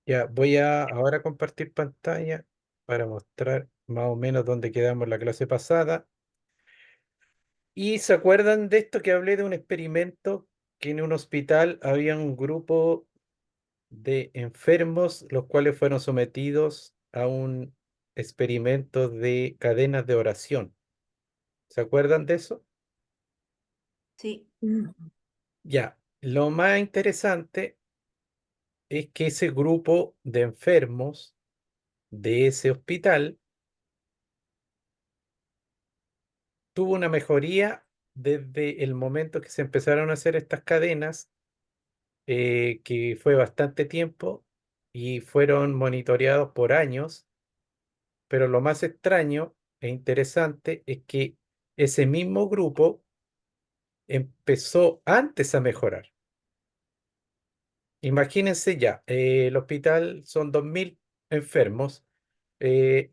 Ya, voy a ahora compartir pantalla para mostrar más o menos dónde quedamos la clase pasada. ¿Y se acuerdan de esto que hablé de un experimento que en un hospital había un grupo de enfermos los cuales fueron sometidos a un experimento de cadenas de oración? ¿Se acuerdan de eso? Sí. Ya, lo más interesante es que ese grupo de enfermos de ese hospital tuvo una mejoría desde el momento que se empezaron a hacer estas cadenas, que fue bastante tiempo y fueron monitoreados por años, pero lo más extraño e interesante es que ese mismo grupo empezó antes a mejorar. Imagínense ya, el hospital son 2000 enfermos, eh,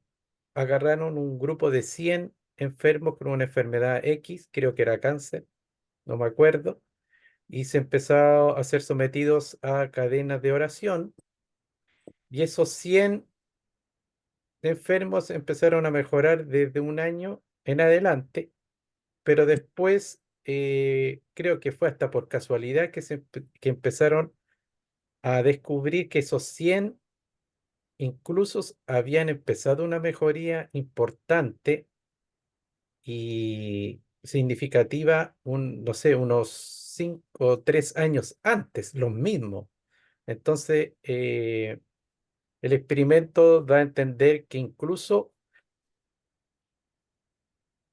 agarraron un grupo de 100 enfermos con una enfermedad X, creo que era cáncer, no me acuerdo, y se empezó a ser sometidos a cadenas de oración, y esos 100 enfermos empezaron a mejorar desde un año en adelante, pero después creo que fue hasta por casualidad que empezaron a descubrir que esos 100 incluso habían empezado una mejoría importante y significativa, no sé, unos 5 o 3 años antes, los mismos. Entonces, el experimento da a entender que incluso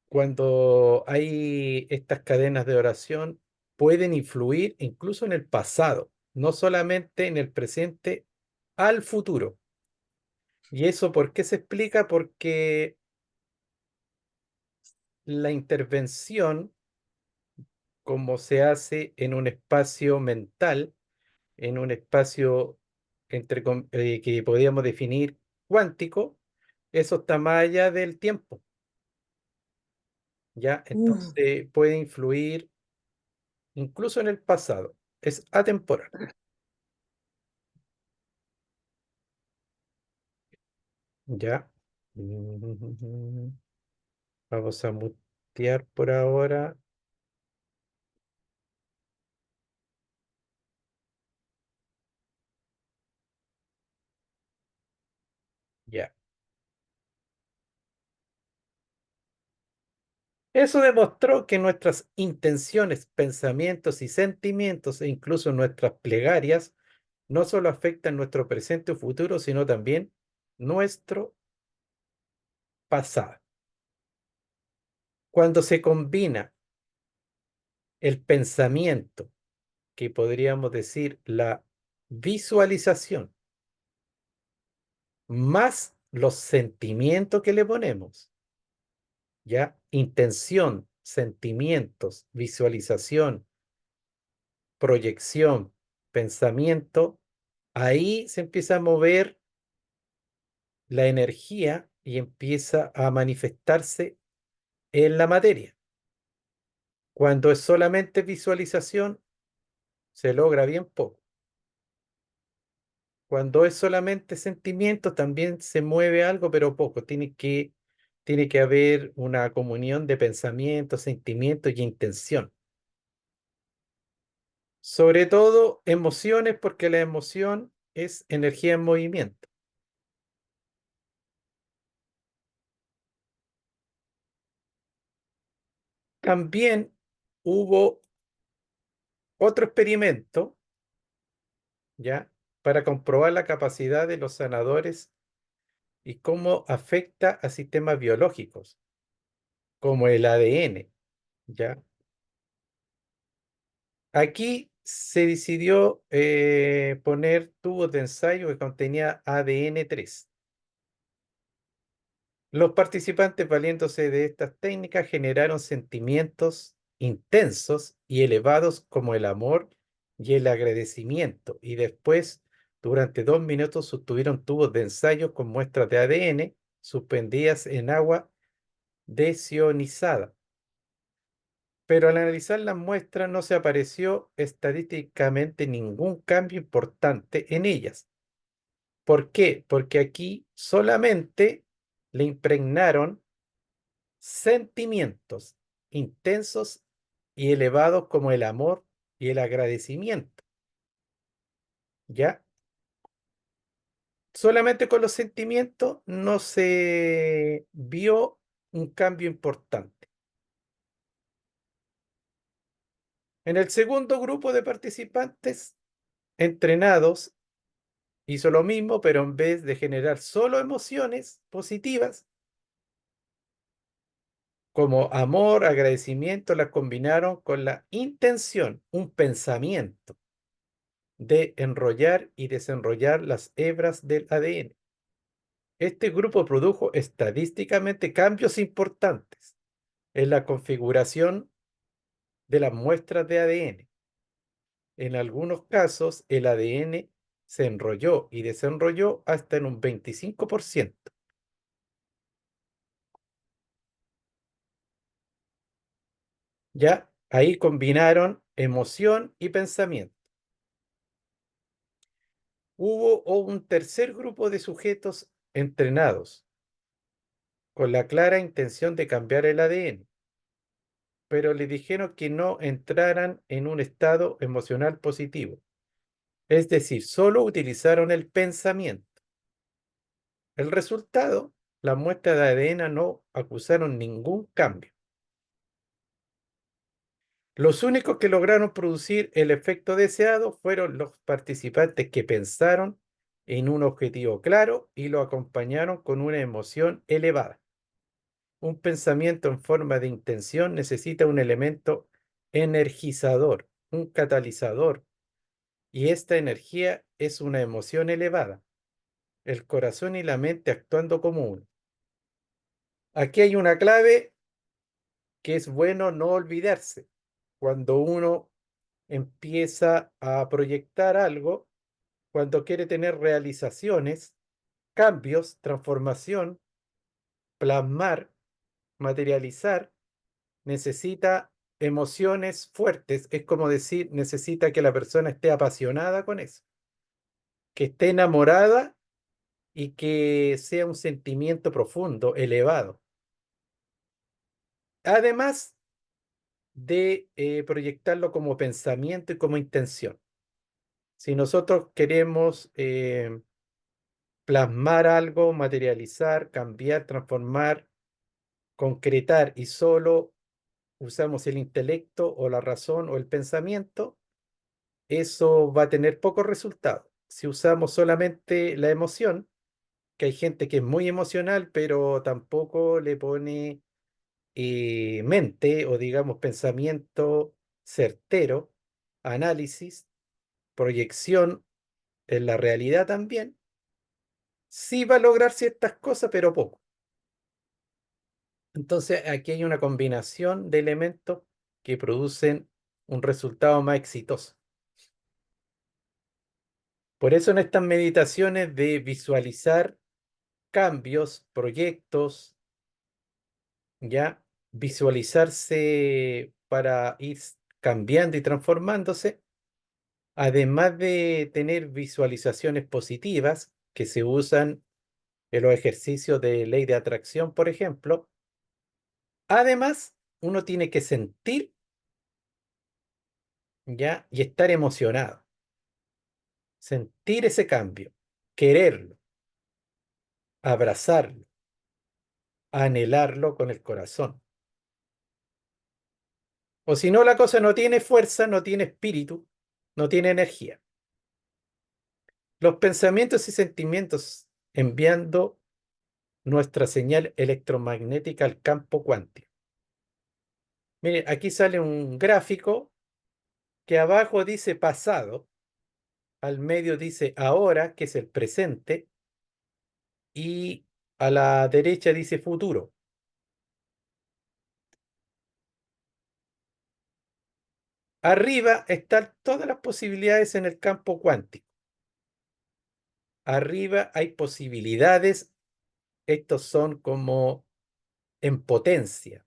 cuando hay estas cadenas de oración, pueden influir incluso en el pasado, no solamente en el presente, al futuro. ¿Y eso por qué se explica? Porque la intervención, como se hace en un espacio mental, en un espacio que podríamos definir cuántico, eso está más allá del tiempo. ¿Ya? Uh, Entonces puede influir incluso en el pasado. Es atemporal. ¿Ya? Mm, Vamos a mutear por ahora. Ya. Eso demostró que nuestras intenciones, pensamientos y sentimientos, e incluso nuestras plegarias, no solo afectan nuestro presente o futuro, sino también nuestro pasado. Cuando se combina el pensamiento, que podríamos decir la visualización, más los sentimientos que le ponemos, ¿ya? Intención, sentimientos, visualización, proyección, pensamiento, ahí se empieza a mover la energía y empieza a manifestarse en la materia. Cuando es solamente visualización, se logra bien poco. Cuando es solamente sentimiento, también se mueve algo, pero poco. Tiene que haber una comunión de pensamiento, sentimiento y intención. Sobre todo emociones, porque la emoción es energía en movimiento. También hubo otro experimento, ¿ya? Para comprobar la capacidad de los sanadores y cómo afecta a sistemas biológicos, como el ADN, ¿ya? Aquí se decidió poner tubos de ensayo que contenía ADN 3. Los participantes, valiéndose de estas técnicas, generaron sentimientos intensos y elevados como el amor y el agradecimiento, y después, durante 2 minutos, sostuvieron tubos de ensayo con muestras de ADN suspendidas en agua desionizada. Pero al analizar las muestras no se apareció estadísticamente ningún cambio importante en ellas. ¿Por qué? Porque aquí solamente le impregnaron sentimientos intensos y elevados como el amor y el agradecimiento, ¿ya? Solamente con los sentimientos no se vio un cambio importante. En el segundo grupo de participantes entrenados hizo lo mismo, pero en vez de generar solo emociones positivas, como amor, agradecimiento, las combinaron con la intención, un pensamiento de enrollar y desenrollar las hebras del ADN. Este grupo produjo estadísticamente cambios importantes en la configuración de las muestras de ADN. En algunos casos, el ADN se enrolló y desenrolló hasta en un 25%. Ya ahí combinaron emoción y pensamiento. Hubo un tercer grupo de sujetos entrenados con la clara intención de cambiar el ADN, pero le dijeron que no entraran en un estado emocional positivo. Es decir, solo utilizaron el pensamiento. El resultado, las muestras de ADN no acusaron ningún cambio. Los únicos que lograron producir el efecto deseado fueron los participantes que pensaron en un objetivo claro y lo acompañaron con una emoción elevada. Un pensamiento en forma de intención necesita un elemento energizador, un catalizador, y esta energía es una emoción elevada, el corazón y la mente actuando como uno. Aquí hay una clave que es bueno no olvidarse. Cuando uno empieza a proyectar algo, cuando quiere tener realizaciones, cambios, transformación, plasmar, materializar, necesita emociones fuertes. Es como decir, necesita que la persona esté apasionada con eso, que esté enamorada y que sea un sentimiento profundo, elevado. Además de proyectarlo como pensamiento y como intención. Si nosotros queremos plasmar algo, materializar, cambiar, transformar, concretar y solo usamos el intelecto o la razón o el pensamiento, eso va a tener pocos resultados. Si usamos solamente la emoción, que hay gente que es muy emocional, pero tampoco le pone mente o digamos pensamiento certero, análisis, proyección en la realidad también, sí va a lograr ciertas cosas, pero poco. Entonces aquí hay una combinación de elementos que producen un resultado más exitoso. Por eso en estas meditaciones de visualizar cambios, proyectos, ya visualizarse para ir cambiando y transformándose, además de tener visualizaciones positivas que se usan en los ejercicios de ley de atracción, por ejemplo, además uno tiene que sentir ya y estar emocionado, sentir ese cambio, quererlo, abrazarlo, anhelarlo con el corazón. O si no, la cosa no tiene fuerza, no tiene espíritu, no tiene energía. Los pensamientos y sentimientos enviando nuestra señal electromagnética al campo cuántico. Miren, aquí sale un gráfico que abajo dice pasado, al medio dice ahora, que es el presente, y a la derecha dice futuro. Arriba están todas las posibilidades en el campo cuántico. Arriba hay posibilidades, estos son como en potencia.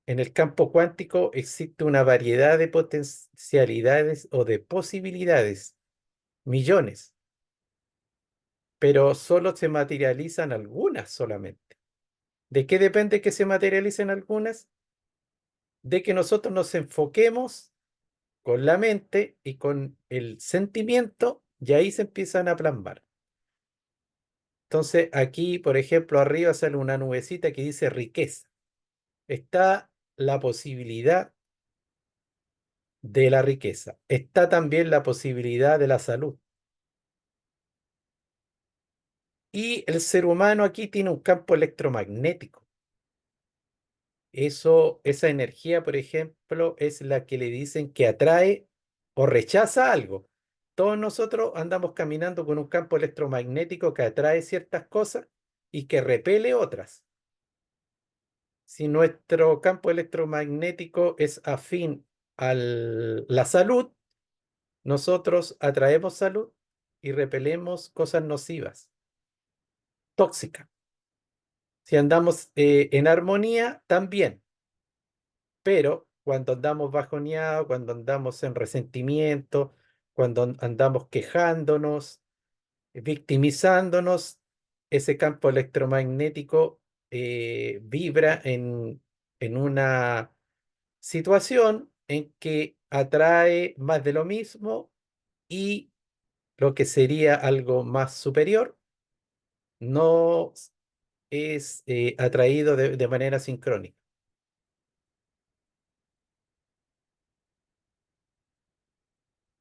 En el campo cuántico existe una variedad de potencialidades o de posibilidades, millones. pero solo se materializan algunas solamente. ¿De qué depende que se materialicen algunas? De que nosotros nos enfoquemos con la mente y con el sentimiento, y ahí se empiezan a plasmar. Entonces, aquí, por ejemplo, arriba sale una nubecita que dice riqueza. Está la posibilidad de la riqueza. Está también la posibilidad de la salud. Y el ser humano aquí tiene un campo electromagnético. Esa energía, por ejemplo, es la que le dicen que atrae o rechaza algo. Todos nosotros andamos caminando con un campo electromagnético que atrae ciertas cosas y que repele otras. Si nuestro campo electromagnético es afín a la salud, nosotros atraemos salud y repelemos cosas nocivas, tóxicas. Si andamos en armonía, también. Pero cuando andamos bajoneados, cuando andamos en resentimiento, cuando andamos quejándonos, victimizándonos, ese campo electromagnético vibra en una situación en que atrae más de lo mismo y lo que sería algo más superior no es atraído de manera sincrónica.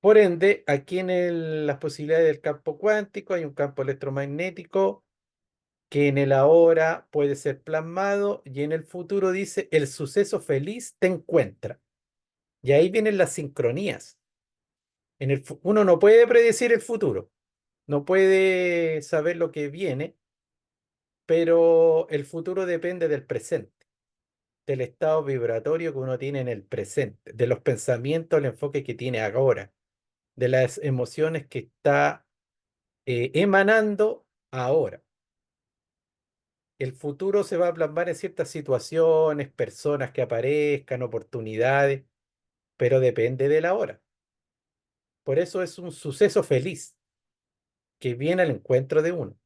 Por ende, aquí en las posibilidades del campo cuántico hay un campo electromagnético que en el ahora puede ser plasmado y en el futuro dice el suceso feliz te encuentra. Y ahí vienen las sincronías. Uno no puede predecir el futuro, no puede saber lo que viene, pero el futuro depende del presente, del estado vibratorio que uno tiene en el presente, de los pensamientos, el enfoque que tiene ahora, de las emociones que está emanando ahora. El futuro se va a plasmar en ciertas situaciones, personas que aparezcan, oportunidades, pero depende de la hora. Por eso es un suceso feliz que viene al encuentro de uno.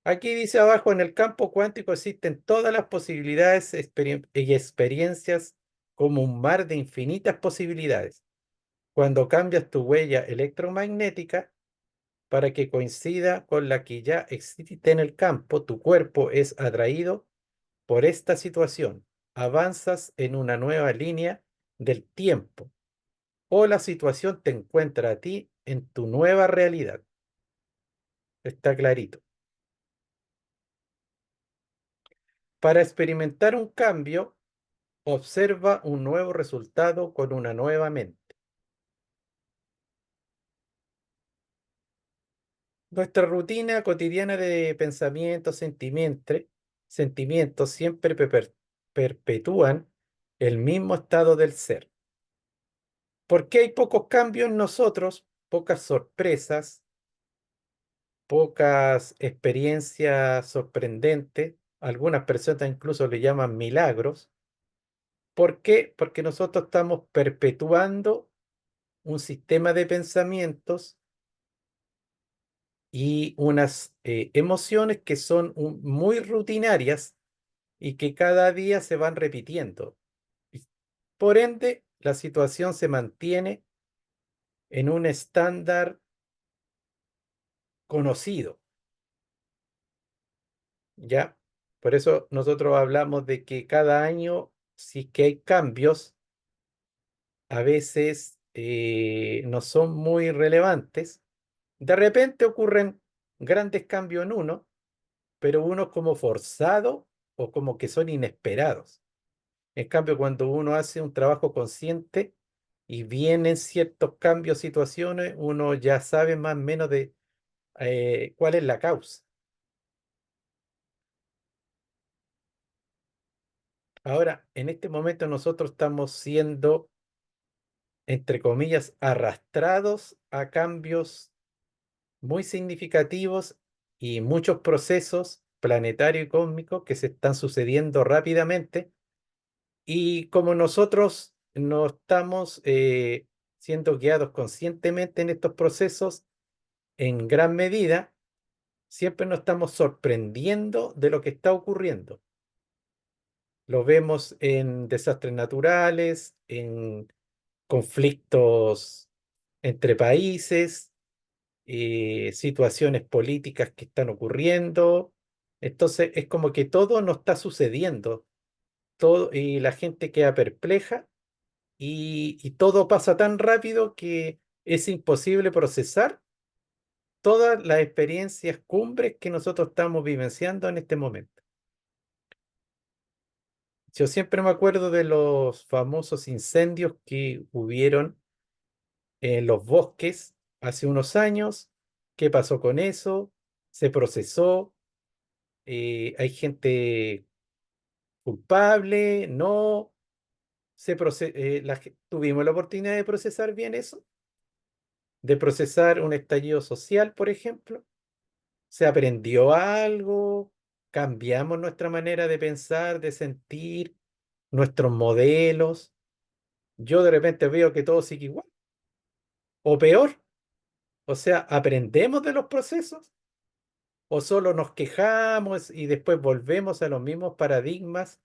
Aquí dice abajo, en el campo cuántico existen todas las posibilidades y experiencias como un mar de infinitas posibilidades. Cuando cambias tu huella electromagnética para que coincida con la que ya existe en el campo, tu cuerpo es atraído por esta situación. Avanzas en una nueva línea del tiempo o la situación te encuentra a ti en tu nueva realidad. Está clarito. Para experimentar un cambio, observa un nuevo resultado con una nueva mente. Nuestra rutina cotidiana de pensamientos, sentimientos siempre perpetúan el mismo estado del ser. ¿Por qué hay pocos cambios en nosotros, pocas sorpresas, pocas experiencias sorprendentes? Algunas personas incluso le llaman milagros. ¿Por qué? Porque nosotros estamos perpetuando un sistema de pensamientos y unas emociones que son muy rutinarias y que cada día se van repitiendo. Y por ende, la situación se mantiene en un estándar conocido, ¿ya? Por eso nosotros hablamos de que cada año, si es que hay cambios, a veces no son muy relevantes. De repente ocurren grandes cambios en uno, pero unos como forzado o como que son inesperados. En cambio, cuando uno hace un trabajo consciente y vienen ciertos cambios, situaciones, uno ya sabe más o menos de cuál es la causa. Ahora, en este momento nosotros estamos siendo, entre comillas, arrastrados a cambios muy significativos y muchos procesos planetarios y cósmicos que se están sucediendo rápidamente. Y como nosotros no estamos siendo guiados conscientemente en estos procesos, en gran medida siempre nos estamos sorprendiendo de lo que está ocurriendo. Lo vemos en desastres naturales, en conflictos entre países, situaciones políticas que están ocurriendo. Entonces es como que todo no está sucediendo, todo, y la gente queda perpleja y todo pasa tan rápido que es imposible procesar todas las experiencias cumbres que nosotros estamos vivenciando en este momento. Yo siempre me acuerdo de los famosos incendios que hubieron en los bosques hace unos años. ¿Qué pasó con eso? ¿Se procesó? ¿Hay gente culpable? ¿No? ¿Tuvimos la oportunidad de procesar bien eso? ¿De procesar un estallido social, por ejemplo? ¿Se aprendió algo? ¿Cambiamos nuestra manera de pensar, de sentir, nuestros modelos? Yo de repente veo que todo sigue igual o peor. O sea, ¿aprendemos de los procesos o solo nos quejamos y después volvemos a los mismos paradigmas,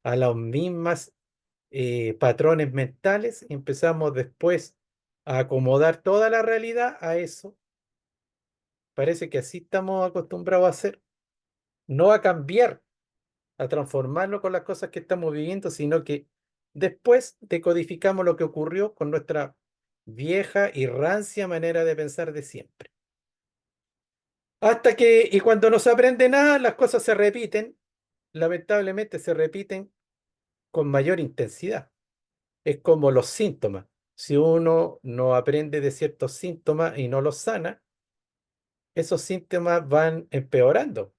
a los mismos patrones mentales y empezamos después a acomodar toda la realidad a eso? Parece que así estamos acostumbrados a hacer, no a cambiar, a transformarlo con las cosas que estamos viviendo, sino que después decodificamos lo que ocurrió con nuestra vieja y rancia manera de pensar de siempre. Y cuando no se aprende nada, las cosas se repiten, lamentablemente se repiten con mayor intensidad. Es como los síntomas. Si uno no aprende de ciertos síntomas y no los sana, esos síntomas van empeorando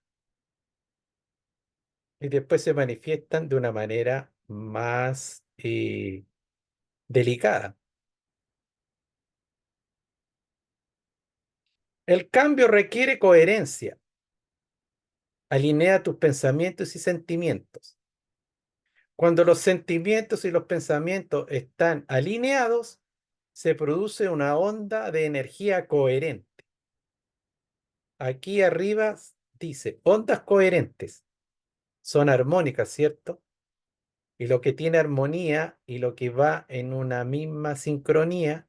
y después se manifiestan de una manera más delicada. El cambio requiere coherencia. Alinea tus pensamientos y sentimientos. Cuando los sentimientos y los pensamientos están alineados, se produce una onda de energía coherente. Aquí arriba dice ondas coherentes. Son armónicas, ¿cierto? Y lo que tiene armonía y lo que va en una misma sincronía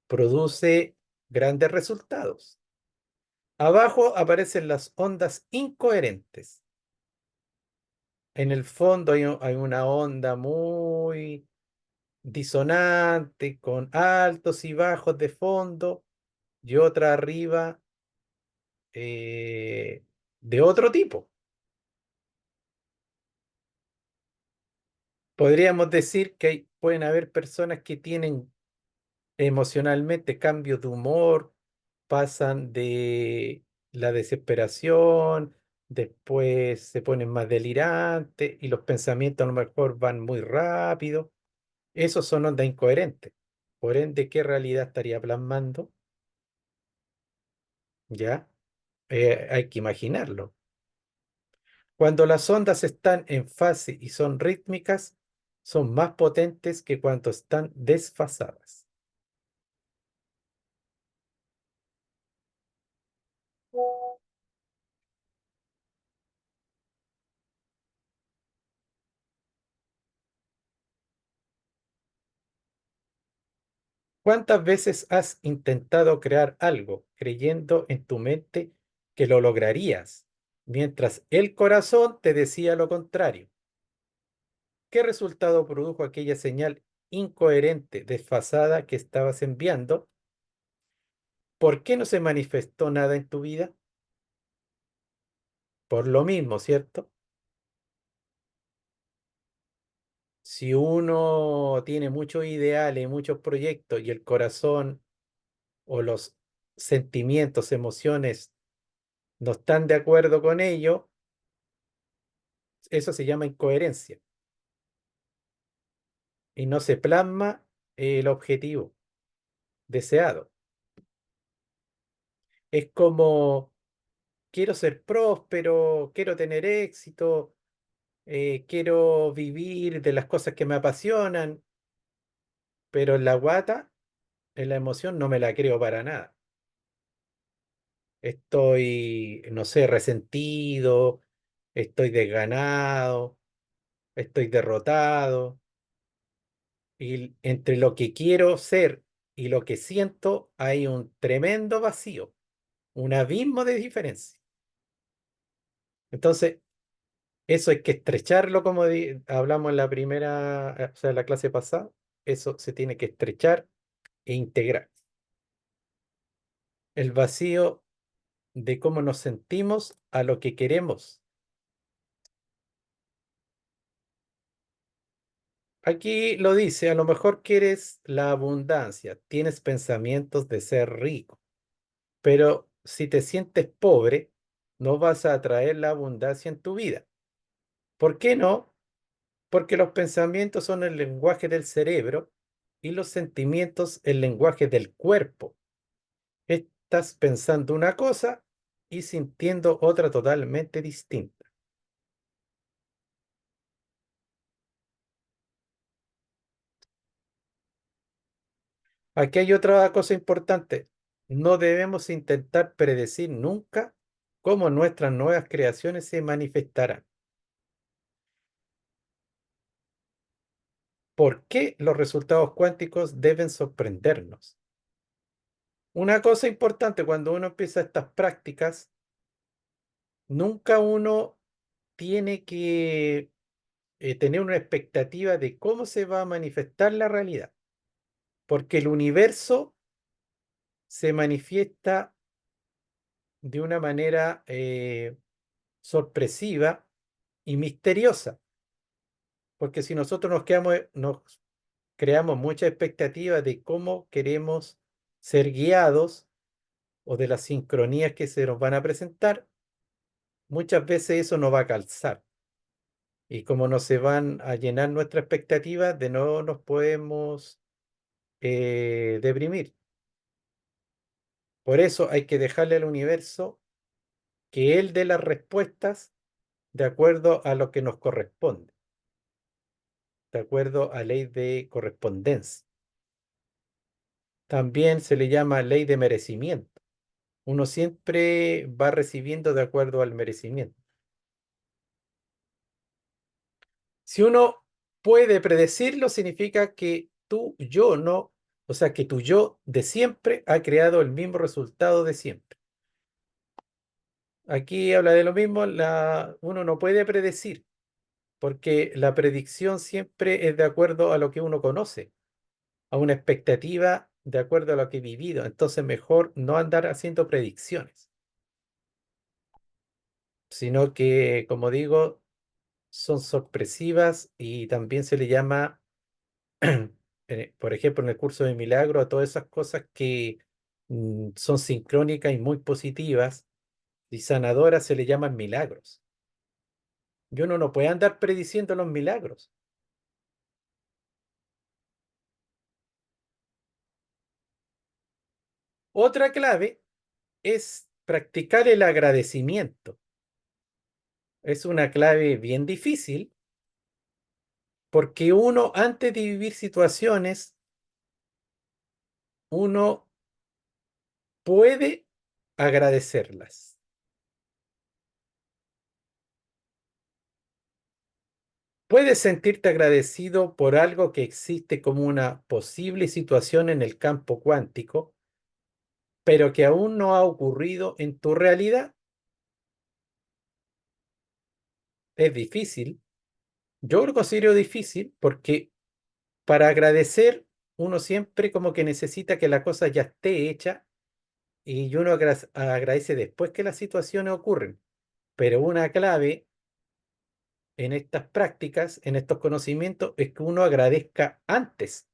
produce grandes resultados. Abajo aparecen las ondas incoherentes. En el fondo hay una onda muy disonante, con altos y bajos de fondo, y otra arriba eh, de otro tipo. Podríamos decir que pueden haber personas que tienen emocionalmente cambios de humor, pasan de la desesperación, después se ponen más delirantes y los pensamientos a lo mejor van muy rápido. Esos son ondas incoherentes. Por ende, ¿qué realidad estaría plasmando? ¿Ya? Hay que imaginarlo. Cuando las ondas están en fase y son rítmicas, son más potentes que cuando están desfasadas. ¿Cuántas veces has intentado crear algo creyendo en tu mente que lo lograrías, mientras el corazón te decía lo contrario? ¿Qué resultado produjo aquella señal incoherente, desfasada que estabas enviando? ¿Por qué no se manifestó nada en tu vida? Por lo mismo, ¿cierto? Si uno tiene muchos ideales, muchos proyectos y el corazón o los sentimientos, emociones no están de acuerdo con ello, eso se llama incoherencia y no se plasma el objetivo deseado. Es como quiero ser próspero, quiero tener éxito, quiero vivir de las cosas que me apasionan, pero en la guata, en la emoción, no me la creo para nada. estoy, no sé, resentido, estoy desganado, estoy derrotado. Y entre lo que quiero ser y lo que siento hay un tremendo vacío, un abismo de diferencia. Entonces, eso hay que estrecharlo, como hablamos en la primera, o sea, en la clase pasada. Eso se tiene que estrechar e integrar. El vacío de cómo nos sentimos a lo que queremos. Aquí lo dice, a lo mejor quieres la abundancia, tienes pensamientos de ser rico, pero si te sientes pobre, no vas a atraer la abundancia en tu vida. ¿Por qué no? Porque los pensamientos son el lenguaje del cerebro y los sentimientos el lenguaje del cuerpo. Estás pensando una cosa y sintiendo otra totalmente distinta. Aquí hay otra cosa importante. No debemos intentar predecir nunca cómo nuestras nuevas creaciones se manifestarán. ¿Por qué los resultados cuánticos deben sorprendernos? Una cosa importante cuando uno empieza estas prácticas, nunca uno tiene que tener una expectativa de cómo se va a manifestar la realidad, porque el universo se manifiesta de una manera sorpresiva y misteriosa, porque si nosotros nos creamos mucha expectativa de cómo queremos ser guiados o de las sincronías que se nos van a presentar, muchas veces eso no va a calzar. Y como no se van a llenar nuestras expectativas, de nuevo nos podemos deprimir. Por eso hay que dejarle al universo que él dé las respuestas de acuerdo a lo que nos corresponde, de acuerdo a ley de correspondencia. También se le llama ley de merecimiento. Uno siempre va recibiendo de acuerdo al merecimiento. Si uno puede predecirlo, significa que tu yo no, o sea, que tu yo de siempre ha creado el mismo resultado de siempre. Aquí habla de lo mismo, uno no puede predecir, porque la predicción siempre es de acuerdo a lo que uno conoce, a una expectativa de acuerdo a lo que he vivido. Entonces, mejor no andar haciendo predicciones, sino que, como digo, son sorpresivas y también se le llama, por ejemplo, en el curso de milagro, a todas esas cosas que son sincrónicas y muy positivas y sanadoras se le llaman milagros. Y uno no puede andar prediciendo los milagros. Otra clave es practicar el agradecimiento. Es una clave bien difícil porque uno, antes de vivir situaciones, uno puede agradecerlas. Puedes sentirte agradecido por algo que existe como una posible situación en el campo cuántico, pero que aún no ha ocurrido en tu realidad. Es difícil. Yo lo considero difícil porque para agradecer uno siempre como que necesita que la cosa ya esté hecha y uno agradece después que las situaciones ocurren. Pero una clave en estas prácticas, en estos conocimientos, es que uno agradezca antes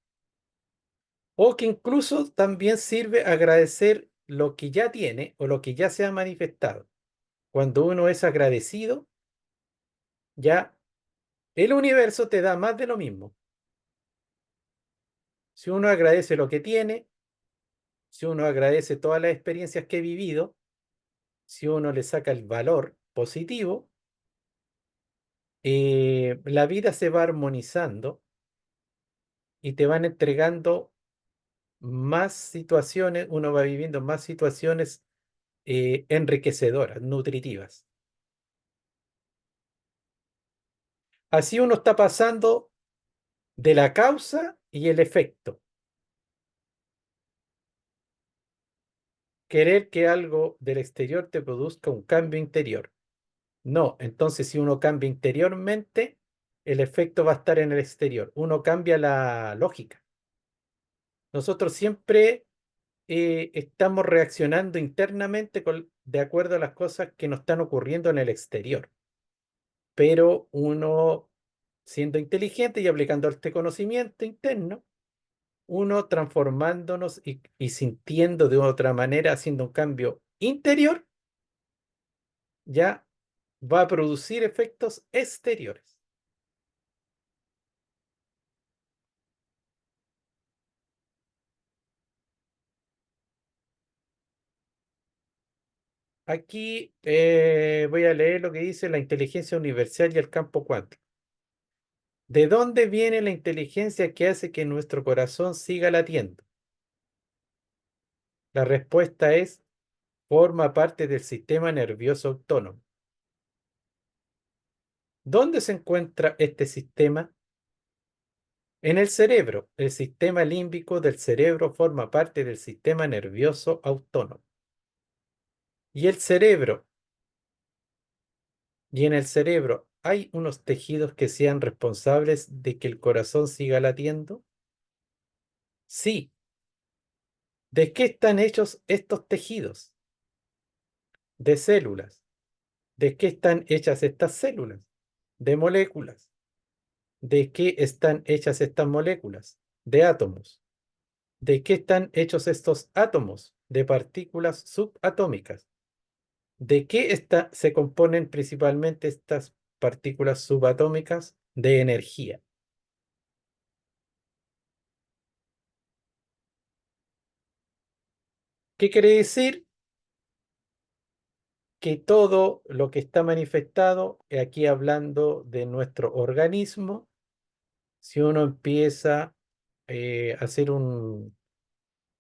o que incluso también sirve agradecer lo que ya tiene o lo que ya se ha manifestado. Cuando uno es agradecido, ya el universo te da más de lo mismo. Si uno agradece lo que tiene, si uno agradece todas las experiencias que he vivido, si uno le saca el valor positivo, la vida se va armonizando y te van entregando más situaciones, uno va viviendo más situaciones enriquecedoras, nutritivas. Así uno está pasando de la causa y el efecto. Querer que algo del exterior te produzca un cambio interior. No, entonces si uno cambia interiormente, el efecto va a estar en el exterior. Uno cambia la lógica. Nosotros siempre estamos reaccionando internamente de acuerdo a las cosas que nos están ocurriendo en el exterior. Pero uno, siendo inteligente y aplicando este conocimiento interno, uno transformándonos y sintiendo de otra manera, haciendo un cambio interior, ya va a producir efectos exteriores. Aquí voy a leer lo que dice la inteligencia universal y el campo cuántico. ¿De dónde viene la inteligencia que hace que nuestro corazón siga latiendo? La respuesta es, forma parte del sistema nervioso autónomo. ¿Dónde se encuentra este sistema? En el cerebro. El sistema límbico del cerebro forma parte del sistema nervioso autónomo. Y el cerebro, y en el cerebro hay unos tejidos que sean responsables de que el corazón siga latiendo. Sí. ¿De qué están hechos estos tejidos? De células. ¿De qué están hechas estas células? De moléculas. ¿De qué están hechas estas moléculas? De átomos. ¿De qué están hechos estos átomos? De partículas subatómicas. ¿De qué se componen principalmente estas partículas subatómicas? De energía. ¿Qué quiere decir? Que todo lo que está manifestado, aquí hablando de nuestro organismo, si uno empieza a hacer un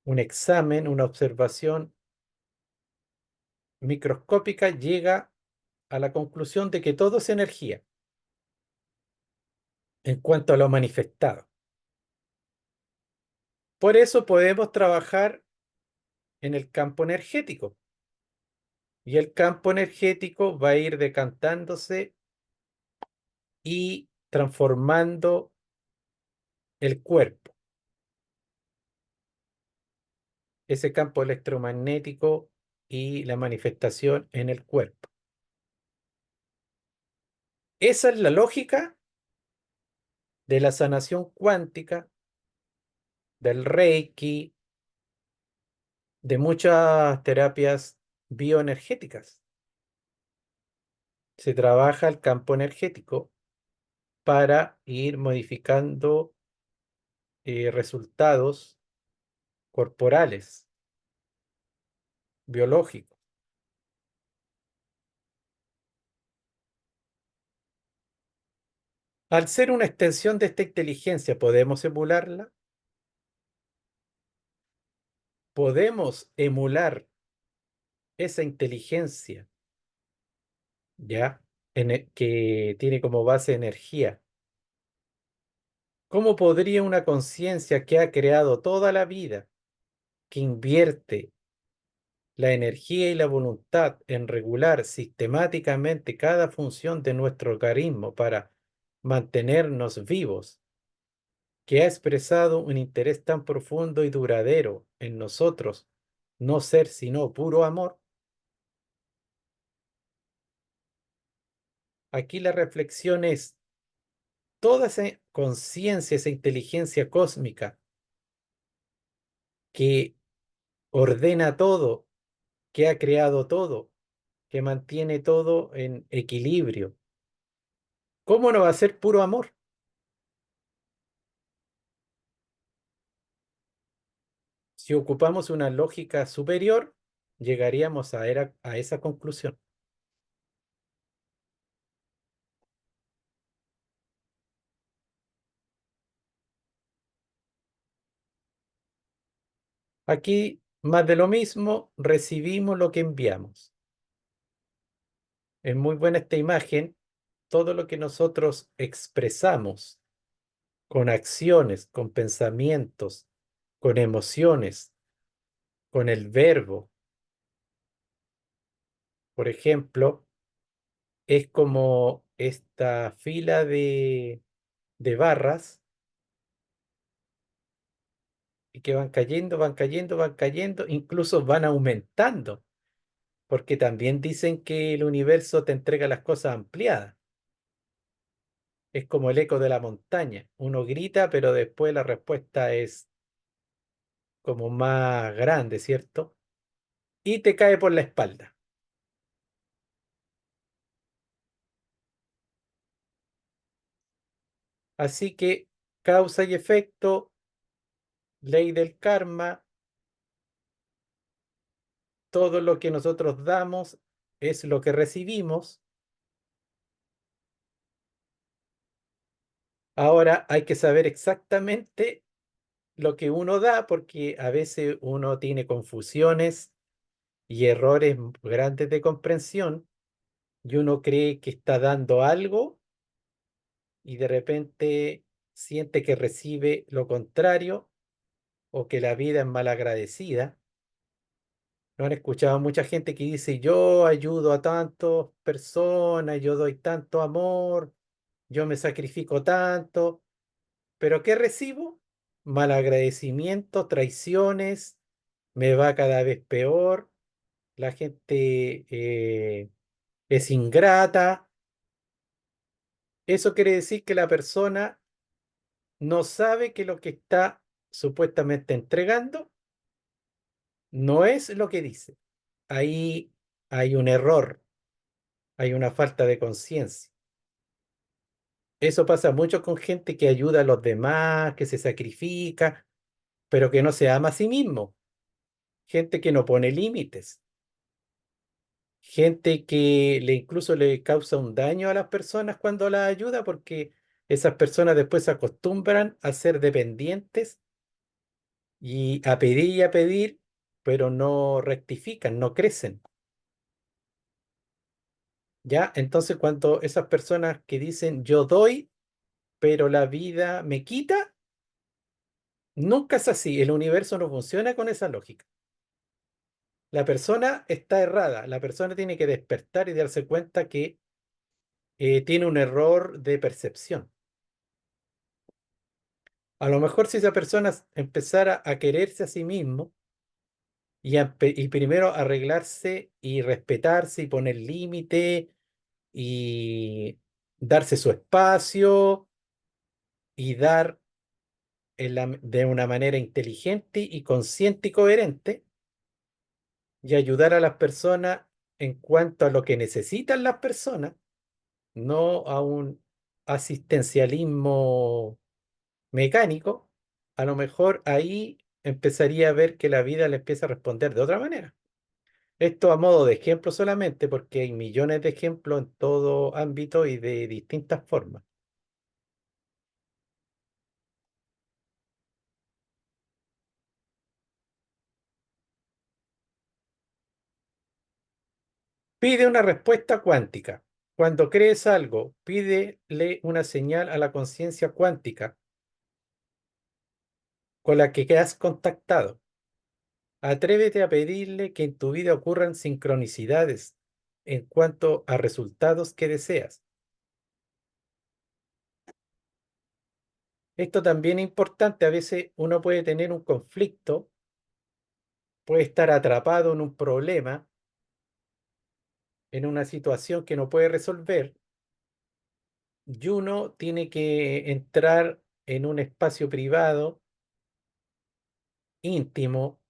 examen, una observación microscópica, llega a la conclusión de que todo es energía en cuanto a lo manifestado. Por eso podemos trabajar en el campo energético y el campo energético va a ir decantándose y transformando el cuerpo, ese campo electromagnético y la manifestación en el cuerpo. Esa es la lógica de la sanación cuántica, del Reiki, de muchas terapias bioenergéticas. Se trabaja el campo energético para ir modificando resultados corporales, biológicos. Al ser una extensión de esta inteligencia, ¿podemos emularla? ¿Podemos emular esa inteligencia, ya, que tiene como base energía? ¿Cómo podría una conciencia que ha creado toda la vida, que invierte la energía y la voluntad en regular sistemáticamente cada función de nuestro organismo para mantenernos vivos, que ha expresado un interés tan profundo y duradero en nosotros, no ser sino puro amor? Aquí la reflexión es, toda esa conciencia, esa inteligencia cósmica que ordena todo, que ha creado todo, que mantiene todo en equilibrio, ¿cómo no va a ser puro amor? Si ocupamos una lógica superior, llegaríamos a esa conclusión. Aquí Más de lo mismo, recibimos lo que enviamos. Es muy buena esta imagen. Todo lo que nosotros expresamos con acciones, con pensamientos, con emociones, con el verbo, por ejemplo, es como esta fila de barras y que van cayendo, van cayendo, van cayendo, incluso van aumentando, porque también dicen que el universo te entrega las cosas ampliadas. Es como el eco de la montaña. Uno grita, pero después la respuesta es como más grande, ¿cierto? Y te cae por la espalda. Así que causa y efecto, ley del karma, todo lo que nosotros damos es lo que recibimos. Ahora hay que saber exactamente lo que uno da porque a veces uno tiene confusiones y errores grandes de comprensión y uno cree que está dando algo y de repente siente que recibe lo contrario o que la vida es malagradecida. ¿No han escuchado mucha gente que dice, yo ayudo a tantas personas, yo doy tanto amor, yo me sacrifico tanto, pero ¿qué recibo? Malagradecimiento, traiciones, me va cada vez peor, la gente es ingrata. Eso quiere decir que la persona no sabe que lo que está supuestamente entregando no es lo que dice. Ahí hay un error, hay una falta de conciencia. Eso pasa mucho con gente que ayuda a los demás, que se sacrifica, pero que no se ama a sí mismo. Gente que no pone límites. Gente que le incluso le causa un daño a las personas cuando las ayuda porque esas personas después se acostumbran a ser dependientes y a pedir, pero no rectifican, no crecen. ¿Ya? Entonces cuando esas personas que dicen yo doy, pero la vida me quita, nunca es así. El universo no funciona con esa lógica. La persona está errada. La persona tiene que despertar y darse cuenta que tiene un error de percepción. A lo mejor si esa persona empezara a quererse a sí mismo y primero arreglarse y respetarse y poner límite y darse su espacio y dar de una manera inteligente y consciente y coherente y ayudar a las personas en cuanto a lo que necesitan las personas, no a un asistencialismo mecánico, a lo mejor ahí empezaría a ver que la vida le empieza a responder de otra manera. Esto a modo de ejemplo solamente, porque hay millones de ejemplos en todo ámbito y de distintas formas. Pide una respuesta cuántica. Cuando crees algo, pídele una señal a la conciencia cuántica con la que has contactado. Atrévete a pedirle que en tu vida ocurran sincronicidades en cuanto a resultados que deseas. Esto también es importante. A veces uno puede tener un conflicto, puede estar atrapado en un problema, en una situación que no puede resolver, y uno tiene que entrar en un espacio privado, íntimo,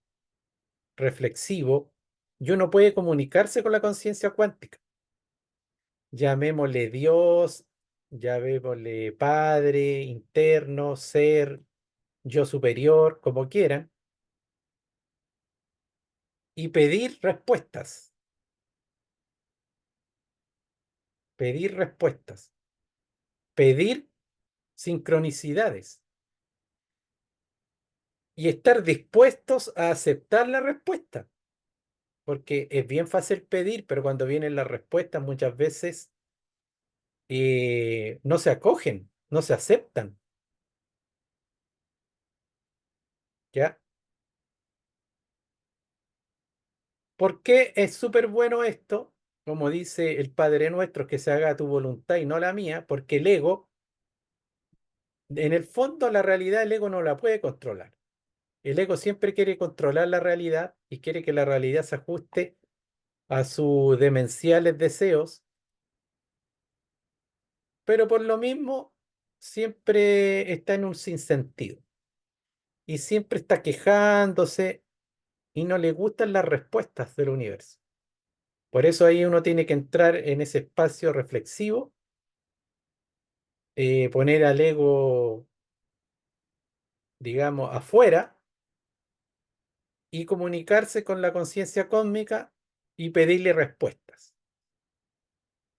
reflexivo, y uno puede comunicarse con la conciencia cuántica. Llamémosle Dios, llamémosle Padre, interno, ser, yo superior, como quieran, y pedir respuestas, pedir sincronicidades. y estar dispuestos a aceptar la respuesta, porque es bien fácil pedir, pero cuando vienen las respuestas muchas veces no se acogen, no se aceptan, ¿ya? ¿Por qué es súper bueno esto? Como dice el Padre Nuestro, que se haga tu voluntad y no la mía, porque el ego, en el fondo la realidad el ego no la puede controlar. El ego siempre quiere controlar la realidad y quiere que la realidad se ajuste a sus demenciales deseos, pero por lo mismo siempre está en un sinsentido y siempre está quejándose y no le gustan las respuestas del universo. Por eso ahí uno tiene que entrar en ese espacio reflexivo, poner al ego, digamos, afuera y comunicarse con la conciencia cósmica y pedirle respuestas.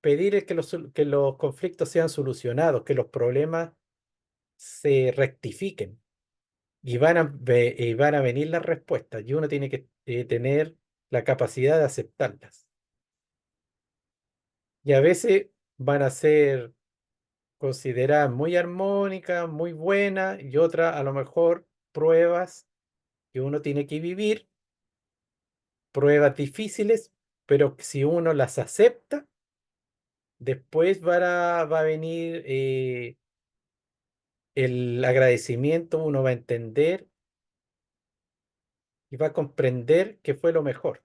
Pedir que los conflictos sean solucionados, que los problemas se rectifiquen y van a venir las respuestas y uno tiene que tener la capacidad de aceptarlas. Y a veces van a ser consideradas muy armónicas, muy buenas y otras a lo mejor pruebas que uno tiene que vivir, pruebas difíciles, pero que si uno las acepta, después va a venir el agradecimiento, uno va a entender y va a comprender que fue lo mejor.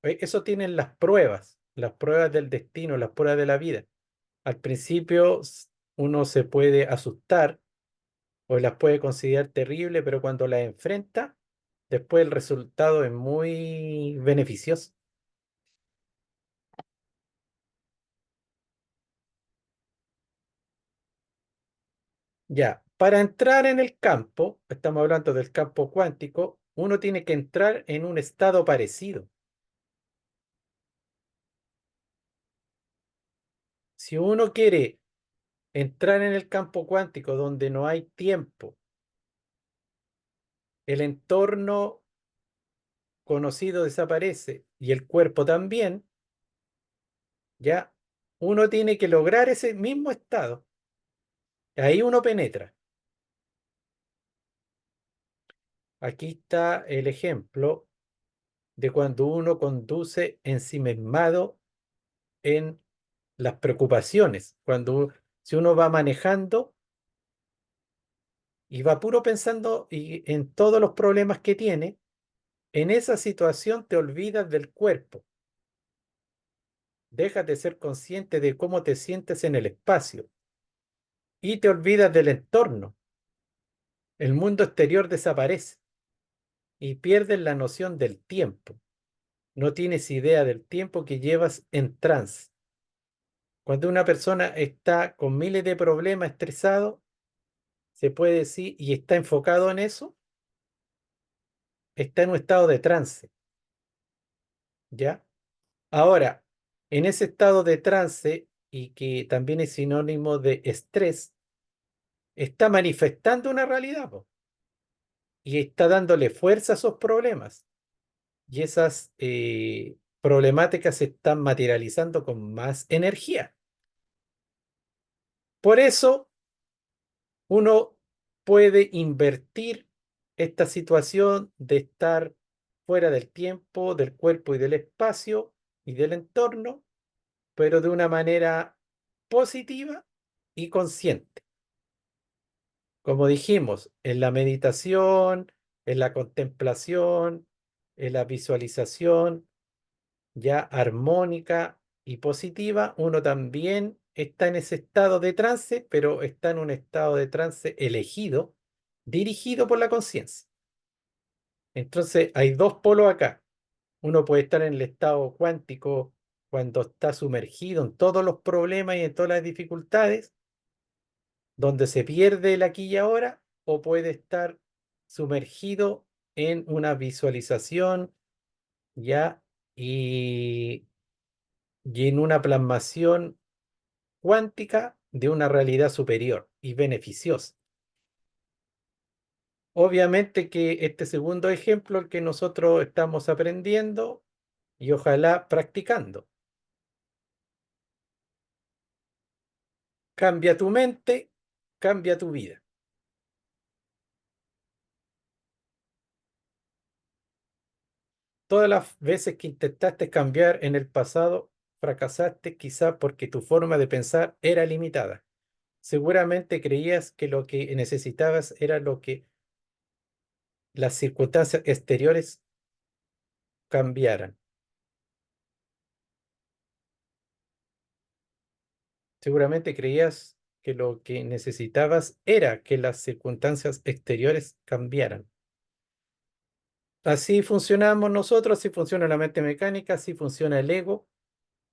Eso tienen las pruebas del destino, las pruebas de la vida. Al principio uno se puede asustar o las puede considerar terribles, pero cuando las enfrenta, después el resultado es muy beneficioso. Ya, para entrar en el campo, estamos hablando del campo cuántico, uno tiene que entrar en un estado parecido. Si uno quiere entrar en el campo cuántico donde no hay tiempo, el entorno conocido desaparece y el cuerpo también, ya uno tiene que lograr ese mismo estado. Ahí uno penetra. Aquí está el ejemplo de cuando uno conduce ensimismado en las preocupaciones. Si uno va manejando y va puro pensando en todos los problemas que tiene, en esa situación te olvidas del cuerpo. Dejas de ser consciente de cómo te sientes en el espacio y te olvidas del entorno. El mundo exterior desaparece y pierdes la noción del tiempo. No tienes idea del tiempo que llevas en trance. Cuando una persona está con miles de problemas, estresado, se puede decir, y está enfocado en eso, está en un estado de trance, ¿ya? Ahora, en ese estado de trance, y que también es sinónimo de estrés, está manifestando una realidad, po, y está dándole fuerza a esos problemas. Y esas problemáticas se están materializando con más energía. Por eso uno puede invertir esta situación de estar fuera del tiempo, del cuerpo y del espacio y del entorno, pero de una manera positiva y consciente. Como dijimos, en la meditación, en la contemplación, en la visualización ya armónica y positiva, uno también está en ese estado de trance, pero está en un estado de trance elegido, dirigido por la conciencia. Entonces, hay dos polos acá. Uno puede estar en el estado cuántico cuando está sumergido en todos los problemas y en todas las dificultades, donde se pierde el aquí y ahora, o puede estar sumergido en una visualización ya y, y en una plasmación cuántica de una realidad superior y beneficiosa. Obviamente que este segundo ejemplo, el que nosotros estamos aprendiendo y ojalá practicando. Cambia tu mente, cambia tu vida. Todas las veces que intentaste cambiar en el pasado, fracasaste quizá porque tu forma de pensar era limitada. Seguramente creías que lo que necesitabas era lo que las circunstancias exteriores cambiaran. Seguramente creías que lo que necesitabas era que las circunstancias exteriores cambiaran. Así funcionamos nosotros, así funciona la mente mecánica, así funciona el ego.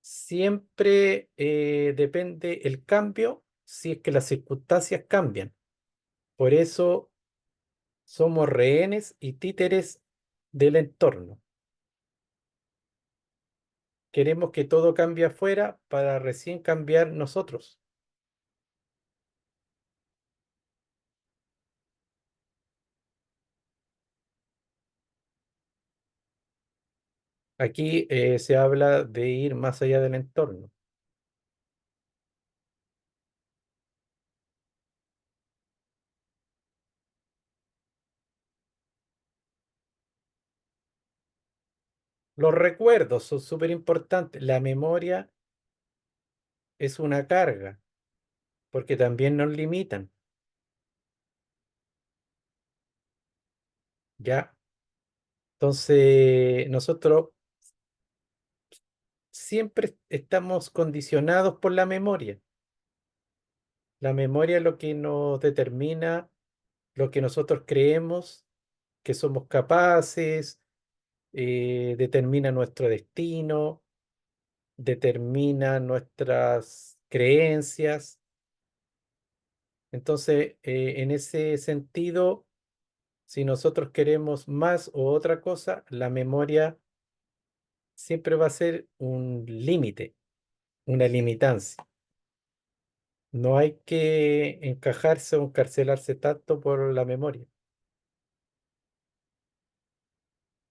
Siempre depende el cambio si es que las circunstancias cambian. Por eso somos rehenes y títeres del entorno. Queremos que todo cambie afuera para recién cambiar nosotros. Aquí se habla de ir más allá del entorno. Los recuerdos son súper importantes. La memoria es una carga porque también nos limitan. ¿Ya? Entonces, nosotros siempre estamos condicionados por la memoria. La memoria es lo que nos determina lo que nosotros creemos que somos capaces, determina nuestro destino, determina nuestras creencias. Entonces, en ese sentido, si nosotros queremos más o otra cosa, la memoria siempre va a ser un límite, una limitancia. No hay que encajarse o encarcelarse tanto por la memoria.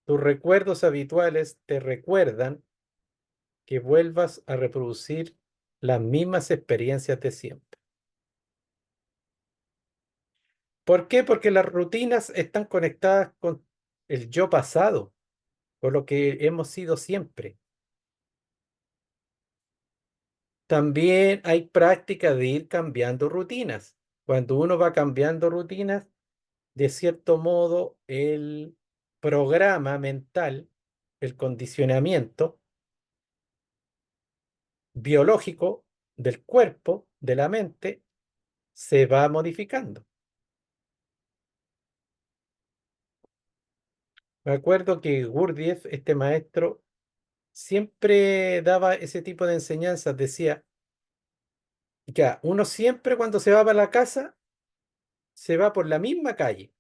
Tus recuerdos habituales te recuerdan que vuelvas a reproducir las mismas experiencias de siempre. ¿Por qué? Porque las rutinas están conectadas con el yo pasado, con lo que hemos sido siempre. También hay práctica de ir cambiando rutinas. Cuando uno va cambiando rutinas, de cierto modo, el programa mental, el condicionamiento biológico del cuerpo, de la mente, se va modificando. Me acuerdo que Gurdjieff, este maestro, siempre daba ese tipo de enseñanzas. Decía, ya, uno siempre cuando se va para la casa, se va por la misma calle.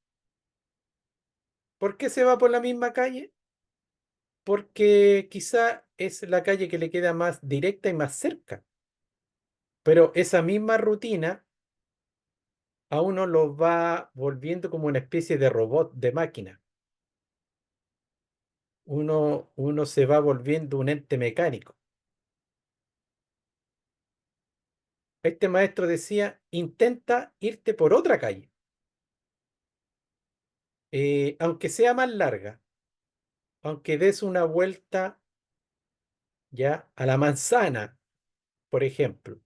¿Por qué se va por la misma calle? Porque quizá es la calle que le queda más directa y más cerca. Pero esa misma rutina a uno lo va volviendo como una especie de robot, de máquina. Uno se va volviendo un ente mecánico. Este maestro decía, intenta irte por otra calle, aunque sea más larga, aunque des una vuelta ya a la manzana, por ejemplo.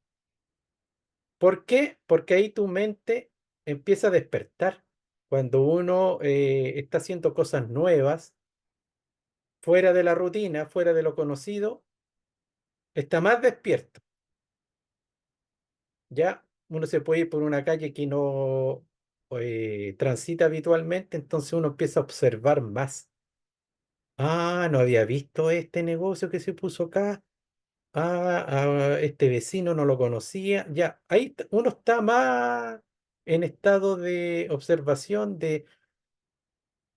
¿Por qué? Porque ahí tu mente empieza a despertar. Cuando uno está haciendo cosas nuevas, fuera de la rutina, fuera de lo conocido, está más despierto. Ya uno se puede ir por una calle que no transita habitualmente, entonces uno empieza a observar más. Ah, no había visto este negocio que se puso acá. Este vecino no lo conocía. Ya, uno está más en estado de observación, de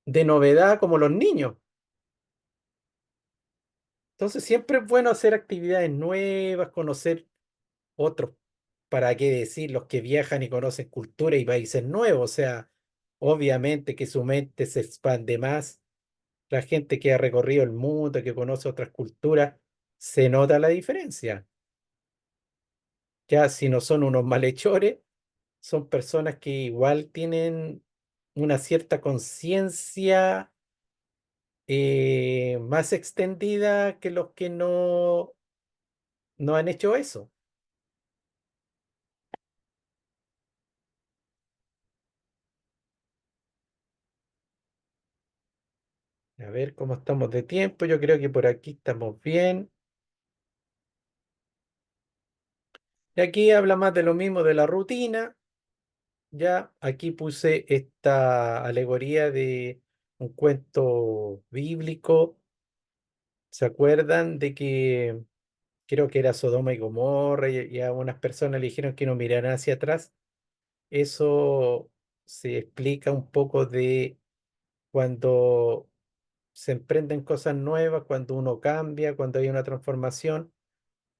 novedad, como los niños. Entonces siempre es bueno hacer actividades nuevas, conocer otros, para qué decir, los que viajan y conocen cultura y países nuevos. O sea, Obviamente que su mente se expande más. La gente que ha recorrido el mundo, que conoce otras culturas, se nota la diferencia. Ya si no son unos malhechores, son personas que igual tienen una cierta conciencia más extendida que los que no han hecho eso. A ver cómo estamos de tiempo. Yo creo que por aquí estamos bien. Y aquí habla más de lo mismo de la rutina. Ya aquí puse esta alegoría de un cuento bíblico. ¿Se acuerdan de que creo que era Sodoma y Gomorra y a unas personas le dijeron que no miraran hacia atrás? Eso se explica un poco de cuando se emprenden cosas nuevas, cuando uno cambia, cuando hay una transformación.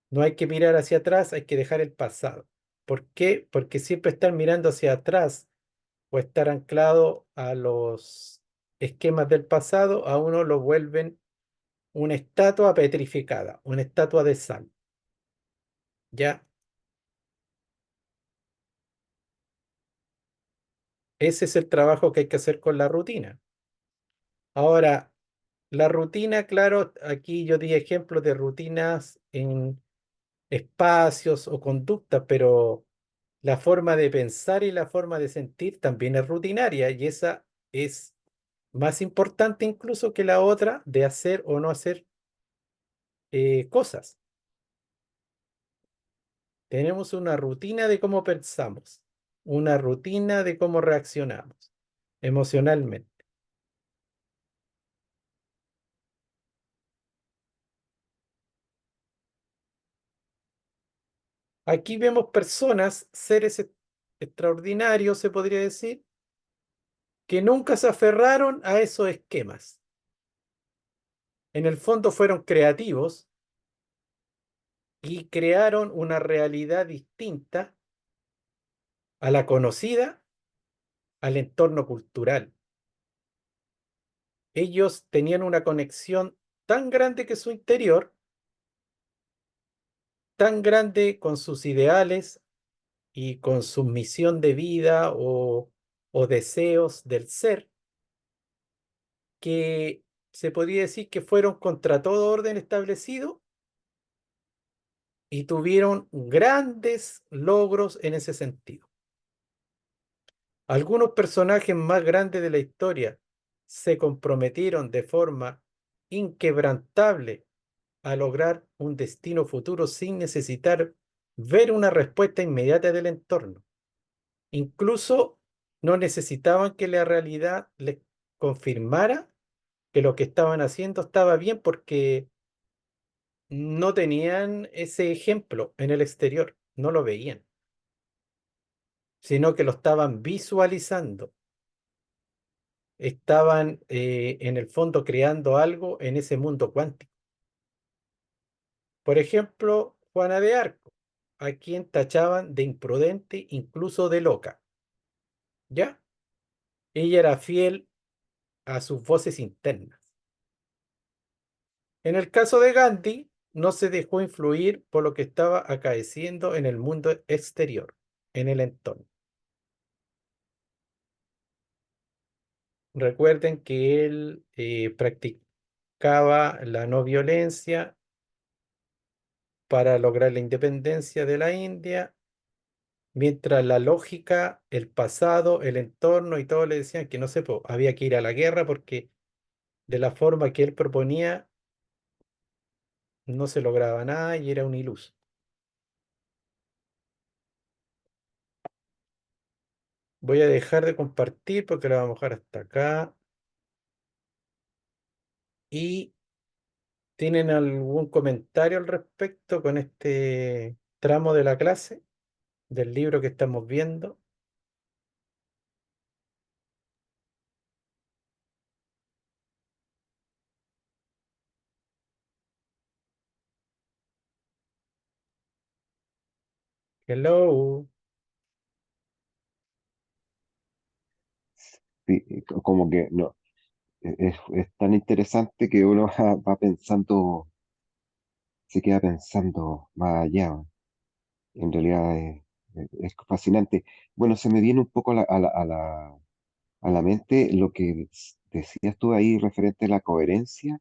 No hay que mirar hacia atrás, hay que dejar el pasado. ¿Por qué? Porque siempre estar mirando hacia atrás o estar anclado a los esquemas del pasado, a uno lo vuelven una estatua petrificada, una estatua de sal. ¿Ya? Ese es el trabajo que hay que hacer con la rutina. Ahora, la rutina, claro, aquí yo di ejemplos de rutinas en espacios o conductas, pero la forma de pensar y la forma de sentir también es rutinaria y esa es más importante incluso que la otra de hacer o no hacer cosas. Tenemos una rutina de cómo pensamos, una rutina de cómo reaccionamos emocionalmente. Aquí vemos personas, seres extraordinarios, se podría decir, que nunca se aferraron a esos esquemas. En el fondo fueron creativos y crearon una realidad distinta a la conocida, al entorno cultural. Ellos tenían una conexión tan grande que su interior, tan grande con sus ideales y con su misión de vida o deseos del ser, que se podría decir que fueron contra todo orden establecido y tuvieron grandes logros en ese sentido. Algunos personajes más grandes de la historia se comprometieron de forma inquebrantable a lograr un destino futuro sin necesitar ver una respuesta inmediata del entorno. Incluso no necesitaban que la realidad les confirmara que lo que estaban haciendo estaba bien porque no tenían ese ejemplo en el exterior, no lo veían, sino que lo estaban visualizando. Estaban en el fondo creando algo en ese mundo cuántico. Por ejemplo, Juana de Arco, a quien tachaban de imprudente, incluso de loca. ¿Ya? Ella era fiel a sus voces internas. En el caso de Gandhi, no se dejó influir por lo que estaba acaeciendo en el mundo exterior, en el entorno. Recuerden que él practicaba la no violencia para lograr la independencia de la India, mientras la lógica, el pasado, el entorno y todo le decían que no se había que ir a la guerra porque de la forma que él proponía no se lograba nada y era un iluso. Voy a dejar de compartir porque la vamos a dejar hasta acá. ¿Y tienen algún comentario al respecto con este tramo de la clase, del libro que estamos viendo? Hello. Sí, como que no, es tan interesante que uno va pensando, se queda pensando más allá. En realidad es fascinante. Bueno, se me viene un poco a la mente lo que decías tú ahí referente a la coherencia,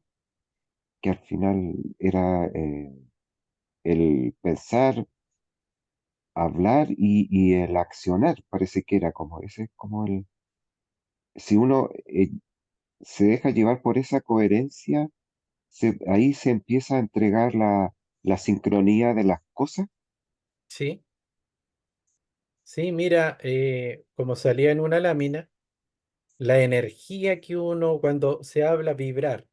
que al final era el pensar, hablar y el accionar, parece que era como ese, es como el, si uno se deja llevar por esa coherencia, ahí se empieza a entregar la sincronía de las cosas. Sí, sí, mira, como salía en una lámina, la energía que uno cuando se habla vibrar,